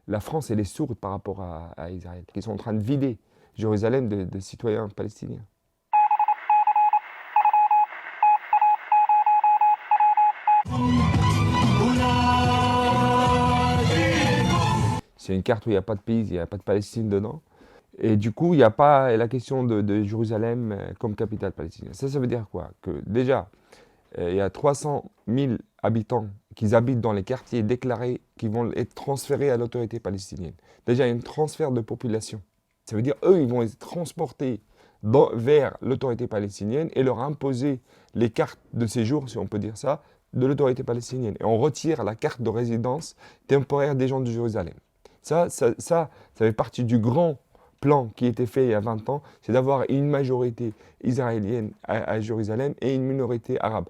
la France, elle est sourde par rapport à Israël. Ils sont en train de vider Jérusalem de citoyens palestiniens. C'est une carte où il n'y a pas de pays, il n'y a pas de Palestine dedans. Et du coup, il n'y a pas la question de Jérusalem comme capitale palestinienne. Ça veut dire quoi? Que déjà, il y a 300 000 habitants qui habitent dans les quartiers déclarés qui vont être transférés à l'autorité palestinienne. Déjà, il y a un transfert de population. Ça veut dire eux, ils vont être transportés vers l'autorité palestinienne et leur imposer les cartes de séjour, si on peut dire ça, de l'autorité palestinienne. Et on retire la carte de résidence temporaire des gens de Jérusalem. Ça fait partie du grand plan qui était fait il y a 20 ans, c'est d'avoir une majorité israélienne à Jérusalem et une minorité arabe.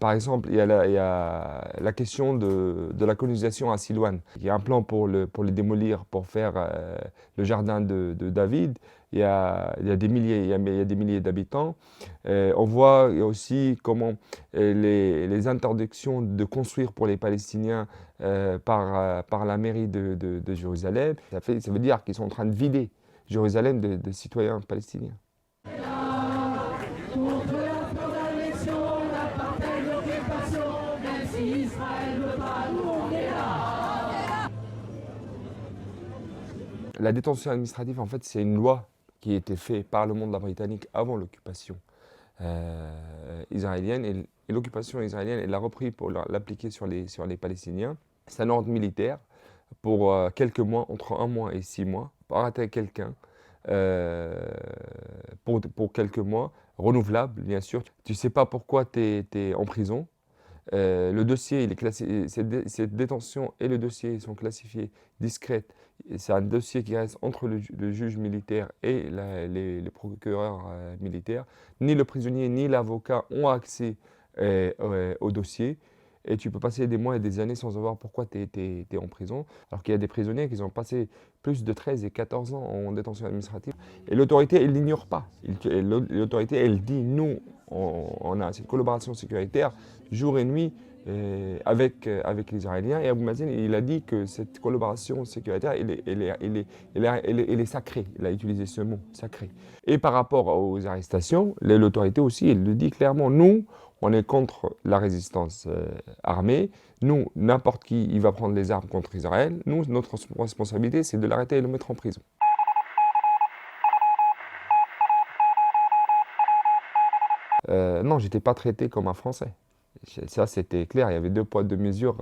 Par exemple, il y a la question de la colonisation à Silouan. Il y a un plan pour le démolir, pour faire le jardin de David. Il y a des milliers, il y a des milliers d'habitants. On voit aussi comment les interdictions de construire pour les Palestiniens par la mairie de Jérusalem, ça veut dire qu'ils sont en train de vider Jérusalem de citoyens palestiniens. La détention administrative, en fait, c'est une loi qui a été faite par le monde britannique avant l'occupation israélienne. Et l'occupation israélienne, elle l'a repris pour l'appliquer sur les Palestiniens. C'est un ordre militaire pour quelques mois, entre 1 mois et 6 mois, pour arrêter quelqu'un pour quelques mois, renouvelable bien sûr. Tu ne sais pas pourquoi tu es en prison. Le dossier, il est classé, cette détention et le dossier sont classifiés discrètes. C'est un dossier qui reste entre le juge militaire et les procureurs militaires. Ni le prisonnier ni l'avocat ont accès au dossier. Et tu peux passer des mois et des années sans savoir pourquoi tu es en prison. Alors qu'il y a des prisonniers qui ont passé plus de 13 et 14 ans en détention administrative. Et l'autorité, elle l'ignore pas. L'autorité, elle dit, nous, on a cette collaboration sécuritaire jour et nuit avec les Israéliens. Et Abou Mazen, il a dit que cette collaboration sécuritaire, elle est sacrée. Il a utilisé ce mot, sacré. Et par rapport aux arrestations, l'autorité aussi, elle le dit clairement, nous, on est contre la résistance armée. Nous, n'importe qui, il va prendre les armes contre Israël. Nous, notre responsabilité, c'est de l'arrêter et de le mettre en prison. Non, je n'étais pas traité comme un Français. Ça, c'était clair. Il y avait 2 poids, 2 mesures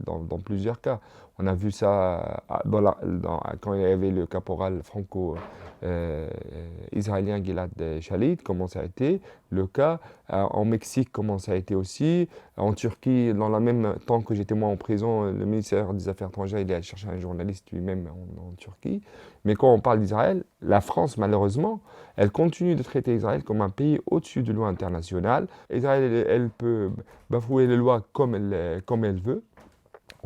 dans plusieurs cas. On a vu ça quand il y avait le caporal franco-israélien Gilad Shalit, comment ça a été le cas. En Mexique, comment ça a été aussi. En Turquie, dans le même temps que j'étais moi en prison, le ministère des Affaires étrangères, il est allé chercher un journaliste lui-même en Turquie. Mais quand on parle d'Israël, la France, malheureusement, elle continue de traiter Israël comme un pays au-dessus de loi internationale. Israël, elle peut bafouer les lois comme elle veut.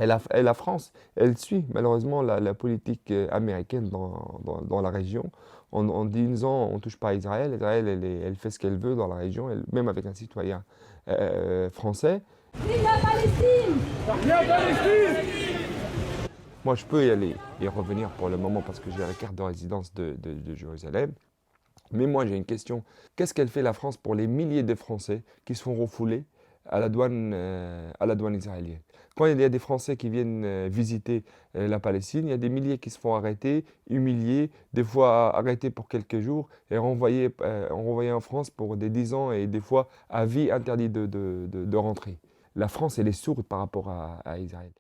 Et la France, elle suit malheureusement la politique américaine dans la région. En disant on ne touche pas à Israël, Israël elle fait ce qu'elle veut dans la région, même avec un citoyen français. Vive la Palestine! Vive la Palestine! Moi, je peux y aller et revenir pour le moment parce que j'ai la carte de résidence de Jérusalem. Mais moi, j'ai une question. Qu'est-ce qu'elle fait la France pour les milliers de Français qui se font refouler à la douane israélienne? Quand il y a des Français qui viennent visiter la Palestine, il y a des milliers qui se font arrêter, humiliés, des fois arrêtés pour quelques jours et renvoyés en France pour des 10 ans et des fois à vie interdit de rentrer. La France, elle est sourde par rapport à Israël.